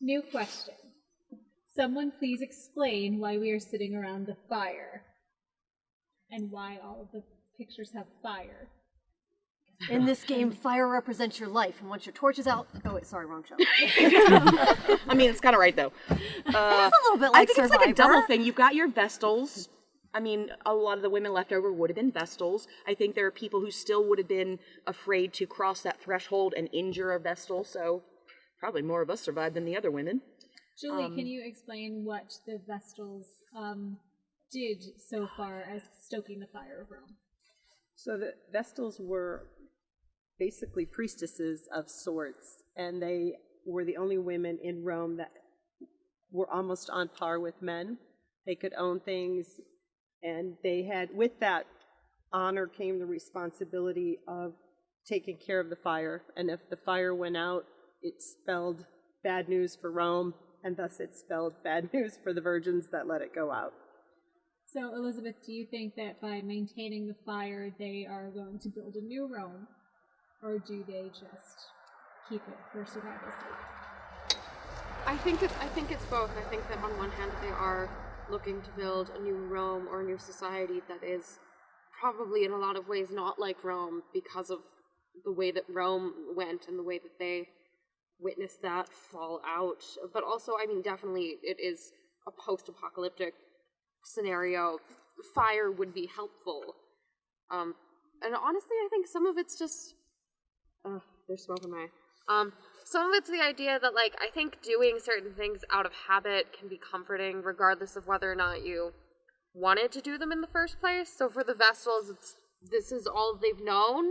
New question. Someone please explain why we are sitting around the fire and why all of the pictures have fire. In this game, fire represents your life, and once your torch is out... Oh, wait, sorry, wrong show. I mean, it's kind of right, though. It's a little bit like I think Survivor. it's like a double thing. You've got your Vestals. I mean, a lot of the women left over would have been Vestals. I think there are people who still would have been afraid to cross that threshold and injure a Vestal, so probably more of us survived than the other women. Julie, can you explain what the Vestals did so far as stoking the fire of Rome? So the Vestals were basically priestesses of sorts, and they were the only women in Rome that were almost on par with men. They could own things, and they had, with that honor came the responsibility of taking care of the fire, and if the fire went out, it spelled bad news for Rome, and thus it spelled bad news for the virgins that let it go out. So, Elizabeth, do you think that by maintaining the fire, they are going to build a new Rome, or do they just keep it for survival's sake? I think it's both. I think that on one hand they are looking to build a new Rome or a new society that is probably in a lot of ways not like Rome because of the way that Rome went and the way that they witnessed that fall out. But also, I mean, definitely it is a post-apocalyptic scenario. Fire would be helpful. And honestly, I think some of it's just... there's smoke in my eye. Some of it's the idea that, like, I think doing certain things out of habit can be comforting regardless of whether or not you wanted to do them in the first place. So for the Vestals, this is all they've known.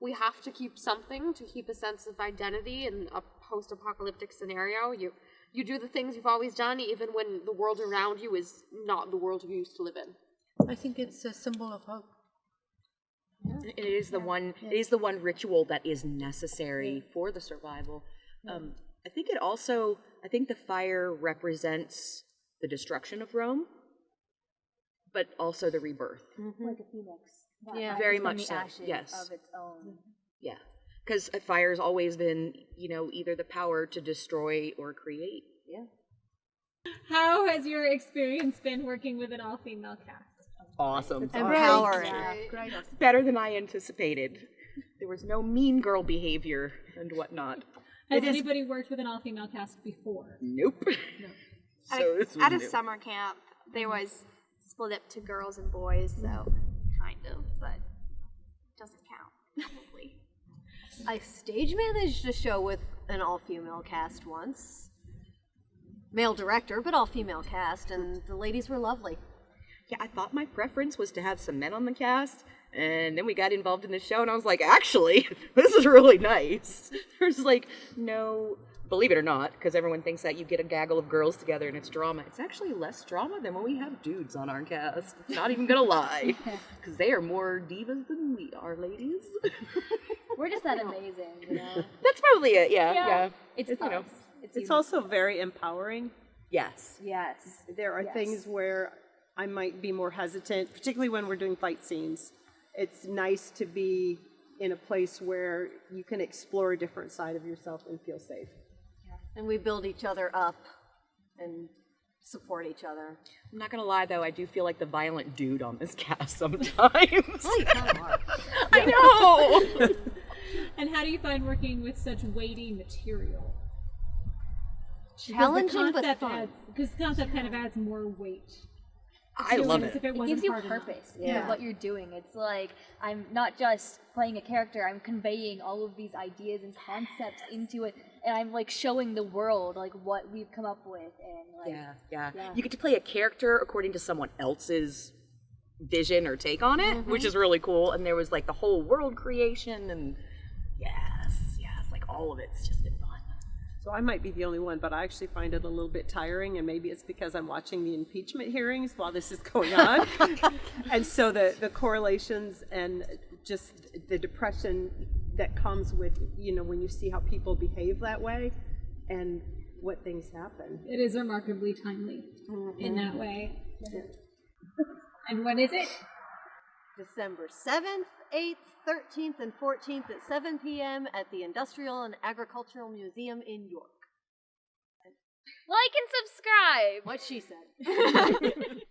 We have to keep something to keep a sense of identity in a post-apocalyptic scenario. You do the things you've always done even when the world around you is not the world you used to live in. I think it's a symbol of hope. It is the one. It is the one ritual that is necessary for the survival. I think it also. I think the fire represents the destruction of Rome, but also the rebirth. Like a phoenix. Yeah, very from much the so. ashes Yes. of its own. Yeah, because fire's always been, either the power to destroy or create. Yeah. How has your experience been working with an all-female cast? Awesome. Empowering. Great. Better than I anticipated. There was no mean girl behavior and whatnot. Has anybody worked with an all-female cast before? Nope. No. So this was At a new. summer camp, there was split up to girls and boys, so kind of, but doesn't count, probably. I stage managed a show with an all-female cast once. Male director, but all-female cast, and the ladies were lovely. Yeah, I thought my preference was to have some men on the cast, and then we got involved in the show, and I was like, actually, this is really nice. There's no, believe it or not, because everyone thinks that you get a gaggle of girls together and it's drama. It's actually less drama than when we have dudes on our cast. Not even gonna lie, because they are more divas than we are, ladies. We're just that amazing, That's probably it. Yeah. It's It's, us. It's also very empowering. Yes. Yes. There are things where I might be more hesitant, particularly when we're doing fight scenes. It's nice to be in a place where you can explore a different side of yourself and feel safe. And we build each other up and support each other. I'm not gonna lie though, I do feel like the violent dude on this cast sometimes. Well, you kind of are. I know. And how do you find working with such weighty material? Challenging but fun. Because the concept kind of adds more weight. I love As it. if it It wasn't gives you hard enough. purpose Yeah. in what you're doing. It's like, I'm not just playing a character, I'm conveying all of these ideas and concepts into it, and I'm like showing the world like what we've come up with, and like Yeah. You get to play a character according to someone else's vision or take on it, which is really cool. And there was like the whole world creation, and yes, like all of it's just been fun. So I might be the only one, but I actually find it a little bit tiring, and maybe it's because I'm watching the impeachment hearings while this is going on. And so the correlations and just the depression that comes with, when you see how people behave that way and what things happen. It is remarkably timely in that way. And when is it? December 7th, 8th, 13th, and 14th at 7 p.m. at the Industrial and Agricultural Museum in York. Like and subscribe. What she said.